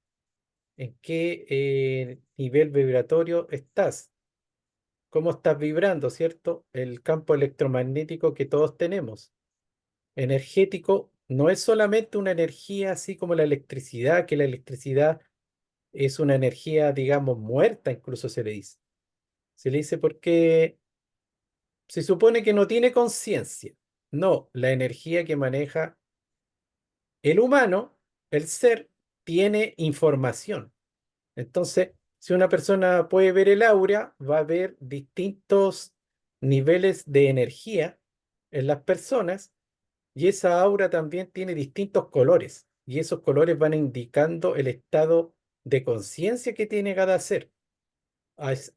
¿en qué nivel vibratorio estás? ¿Cómo estás vibrando, cierto? El campo electromagnético que todos tenemos. Energético no es solamente una energía así como la electricidad, que la electricidad es una energía, digamos, muerta, incluso se le dice. Se le dice porque se supone que no tiene conciencia. No, la energía que maneja el humano, el ser, tiene información. Entonces, si una persona puede ver el aura, va a ver distintos niveles de energía en las personas y esa aura también tiene distintos colores y esos colores van indicando el estado de conciencia que tiene cada ser.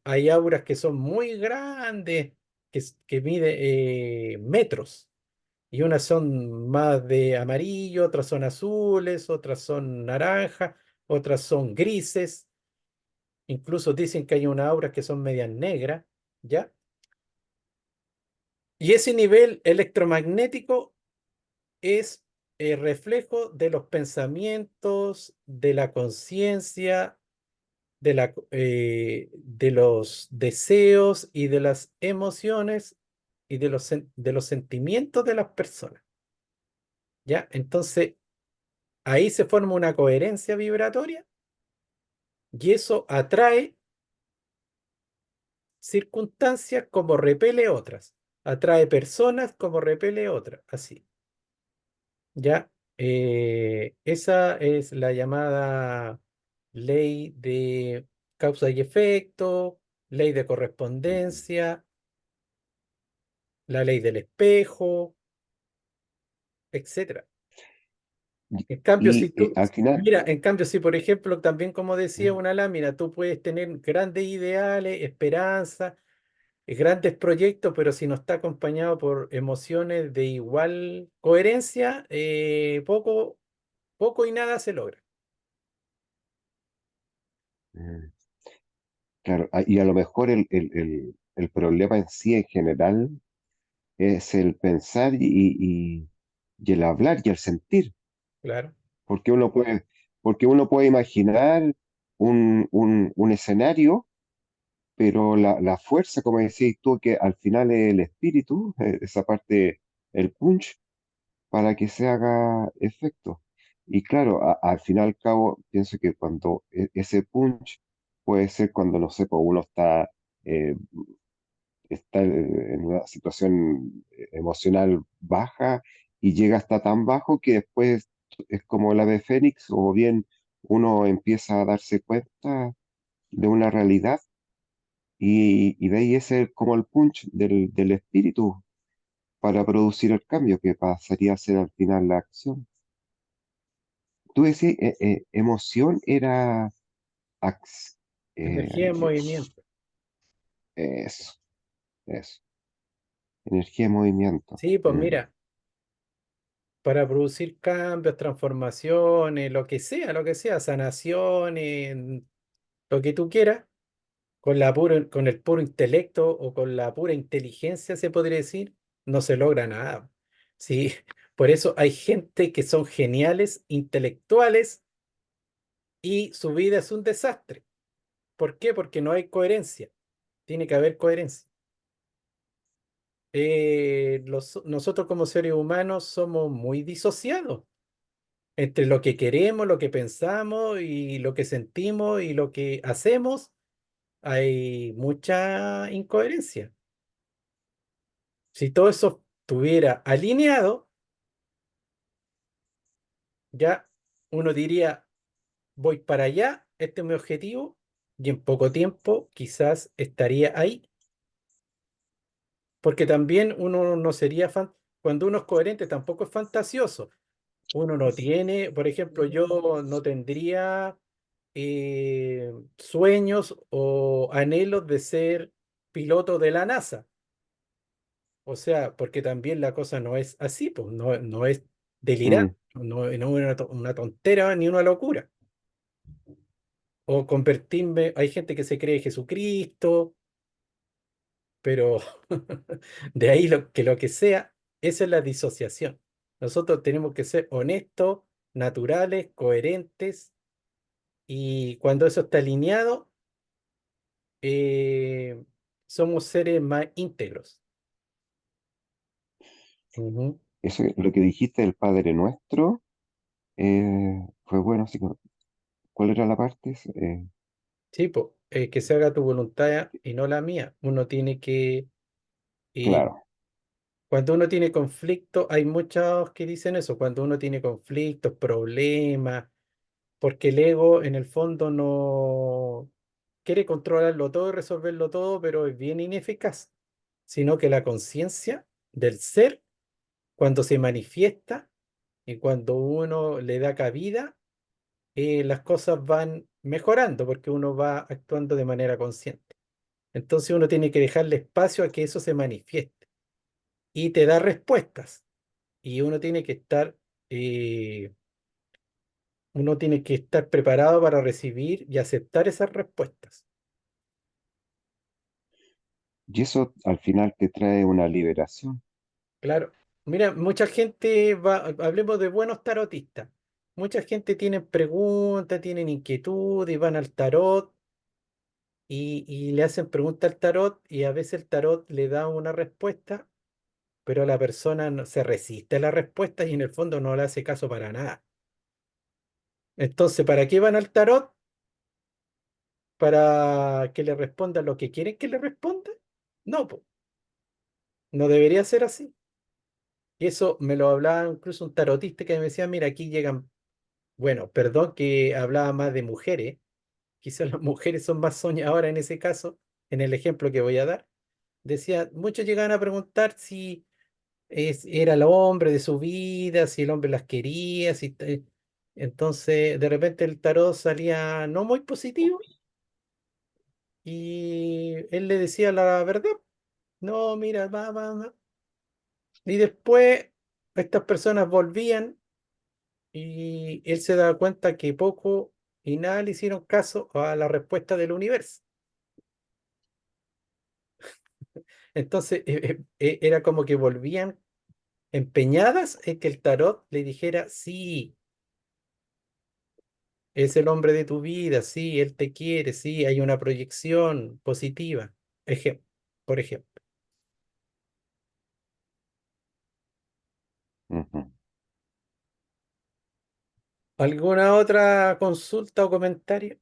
Hay auras que son muy grandes, que mide metros y unas son más de amarillo, otras son azules, otras son naranjas, otras son grises. Incluso dicen que hay unas auras que son medias negras, ¿ya? Y ese nivel electromagnético es el reflejo de los pensamientos, de la conciencia, de los deseos y de las emociones y de los sentimientos de las personas, ¿ya? Entonces, ahí se forma una coherencia vibratoria y eso atrae circunstancias como repele otras, atrae personas como repele otras, así, ¿ya? Esa es la llamada ley de causa y efecto, ley de correspondencia, la ley del espejo, etcétera. Y, En cambio, si tú, al final, mira, en cambio, si por ejemplo, también como decía ¿eh? una lámina, tú puedes tener grandes ideales, esperanzas, grandes proyectos, pero si no está acompañado por emociones de igual coherencia, poco y nada se logra. Mm, claro, y a lo mejor el problema en sí en general es el pensar y el hablar y el sentir, Claro, porque porque uno puede imaginar un escenario, pero la fuerza, como decís tú, que al final es el espíritu, esa parte, el punch, para que se haga efecto. Y claro, al final y al cabo, pienso que cuando ese punch puede ser cuando, no sé, pues uno eh, está en una situación emocional baja y llega hasta tan bajo que después es como la de Fénix, o bien uno empieza a darse cuenta de una realidad y de ahí es como el punch del espíritu para producir el cambio que pasaría a ser al final la acción. Tú decías, emoción era ax- energía en movimiento. eso, eso, energía en movimiento. Sí, pues mira, para producir cambios, transformaciones, lo que sea, sanaciones, lo que tú quieras, con el puro intelecto o con la pura inteligencia, se podría decir, no se logra nada. Sí, por eso hay gente que son geniales, intelectuales, y su vida es un desastre. ¿Por qué? Porque no hay coherencia. Tiene que haber coherencia. Nosotros como seres humanos somos muy disociados entre lo que queremos, lo que pensamos y lo que sentimos y lo que hacemos. Hay mucha incoherencia. Si todo eso estuviera alineado, ya uno diría, voy para allá, este es mi objetivo, y en poco tiempo quizás estaría ahí. Porque también uno no sería cuando uno es coherente, tampoco es fantasioso. Uno no tiene, por ejemplo, yo no tendría sueños o anhelos de ser piloto de la NASA. O sea, porque también la cosa no es así, pues no es delirante, Mm. no es una tontera ni una locura. O convertirme, hay gente que se cree Jesucristo, pero de ahí lo que sea, esa es la disociación. Nosotros tenemos que ser honestos, naturales, coherentes, y cuando eso está alineado, eh, somos seres más íntegros. Ujú. Eso, lo que dijiste del Padre Nuestro, fue bueno, así como, ¿cuál era la parte? Sí, po, que se haga tu voluntad y no la mía. Uno tiene que, eh, Claro, cuando uno tiene conflicto, hay muchos que dicen eso, cuando uno tiene conflictos, problemas, porque el ego en el fondo no quiere controlarlo todo y resolverlo todo, pero es bien ineficaz, sino que la conciencia del ser, cuando se manifiesta y cuando uno le da cabida, las cosas van mejorando porque uno va actuando de manera consciente. Entonces uno tiene que dejarle espacio a que eso se manifieste y te da respuestas. Y eh, uno tiene que estar preparado para recibir y aceptar esas respuestas. y eso al final te trae una liberación. Claro. Mira, mucha gente va, hablemos de buenos tarotistas. Mucha gente tiene preguntas, tienen inquietudes y van al tarot y le hacen preguntas al tarot y a veces el tarot le da una respuesta, pero la persona se resiste a la respuesta y en el fondo no le hace caso para nada. Entonces, ¿para qué van al tarot? ¿Para que le respondan lo que quieren que le responda? No, po, no debería ser así. Y eso me lo hablaba incluso un tarotista que me decía, mira, aquí llegan, bueno, perdón que hablaba más de mujeres, quizás las mujeres son más soñadoras en ese caso, en el ejemplo que voy a dar. Decía, muchos llegaban a preguntar si era el hombre de su vida, si el hombre las quería, si... Entonces, de repente el tarot salía no muy positivo y él le decía la verdad. No, mira, va. Y después estas personas volvían y él se daba cuenta que poco y nada le hicieron caso a la respuesta del universo. Entonces era como que volvían empeñadas en que el tarot le dijera, sí, es el hombre de tu vida, sí, él te quiere, sí, hay una proyección positiva. Ejem- por ejemplo. Ujú. ¿Alguna otra consulta o comentario?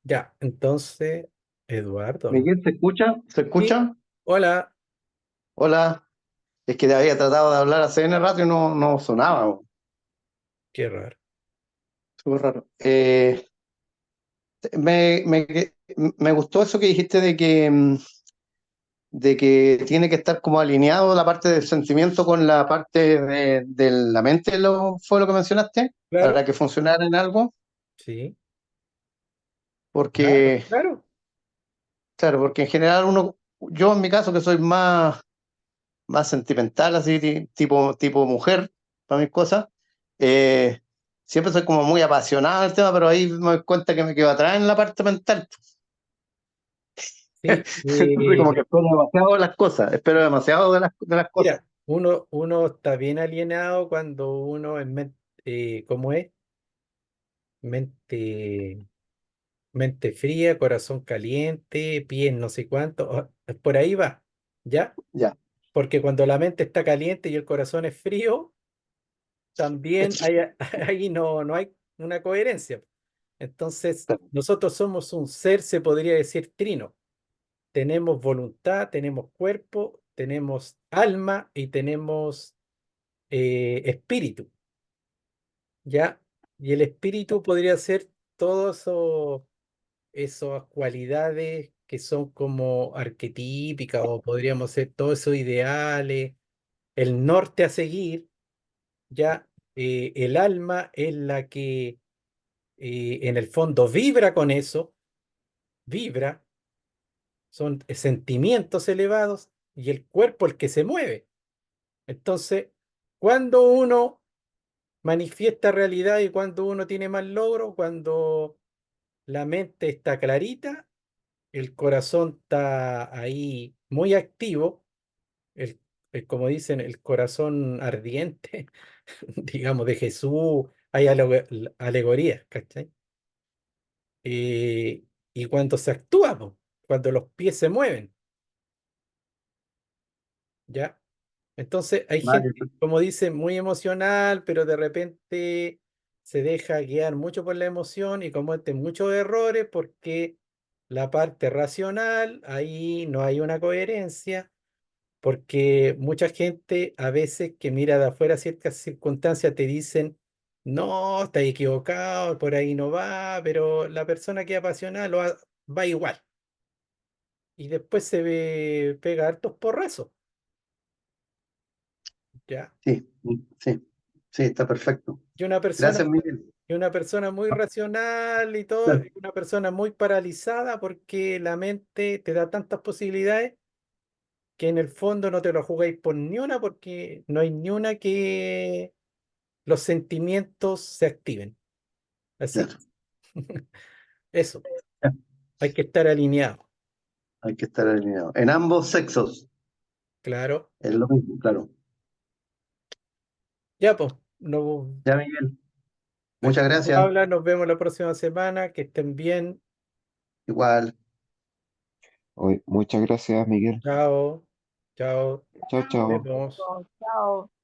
Ya, entonces, Eduardo, ¿no? Miguel, ¿se escucha? ¿Se Sí, escucha? hola, Hola. Es que te había tratado de hablar hace N rato y no sonaba, bo. qué raro. Súper raro. Me, me, me gustó eso que dijiste de que tiene que estar como alineado la parte del sentimiento con la parte de la mente, fue lo que mencionaste, Claro, para que funcionara en algo, sí, claro, porque, claro. claro, porque en general yo en mi caso que soy más sentimental, así, tipo mujer, para mis cosas. Eh, Siempre soy como muy apasionado del tema, pero ahí me doy cuenta que me quedo atrás en la parte mental. Sí, Entonces, como que espero demasiado de las cosas, espero demasiado de las cosas. mira, uno está bien alienado cuando uno es, ¿cómo es? Mente, mente fría, corazón caliente, pies no sé cuánto, por ahí va, ¿ya? Ya. Porque cuando la mente está caliente y el corazón es frío, también hay, ahí no hay una coherencia. Entonces, nosotros somos un ser, se podría decir, trino. Tenemos voluntad, tenemos cuerpo tenemos alma y tenemos espíritu, ¿ya? Y el espíritu podría ser todas esas cualidades que son como arquetípicas, o podríamos ser todos esos ideales, el norte a seguir, ¿ya? El alma es la que en el fondo vibra con eso, vibra, son sentimientos elevados y el cuerpo el que se mueve. Entonces, cuando uno manifiesta realidad y cuando uno tiene más logro, cuando la mente está clarita, el corazón está ahí muy activo, el, como dicen, el corazón ardiente, digamos, de Jesús, hay alegorías, ¿cachai? Y cuando se actúa, po, cuando los pies se mueven, ¿ya? Entonces hay Vale, gente, como dice, muy emocional, pero de repente se deja guiar mucho por la emoción y comete muchos errores porque la parte racional, ahí no hay una coherencia, porque mucha gente a veces que mira de afuera ciertas circunstancias te dicen, no, estás equivocado, por ahí no va, pero la persona que es apasionada va igual. Y después se ve, pega hartos porrazos, ¿ya? sí, sí, sí, está perfecto. Y una persona, Gracias, Miguel. y una persona muy racional y todo, Claro, y una persona muy paralizada porque la mente te da tantas posibilidades que en el fondo no te lo jugáis por ni una porque no hay ni una que los sentimientos se activen. Así que claro. eso, hay que estar alineado, Hay que estar alineado. En ambos sexos claro. es lo mismo, claro. Ya pues, no, Ya, Miguel. aquí Muchas nos gracias. habla, nos vemos la próxima semana, que estén bien, Igual. Muchas gracias, Miguel. chao, chao, Chao, nos chao. vemos. Chao.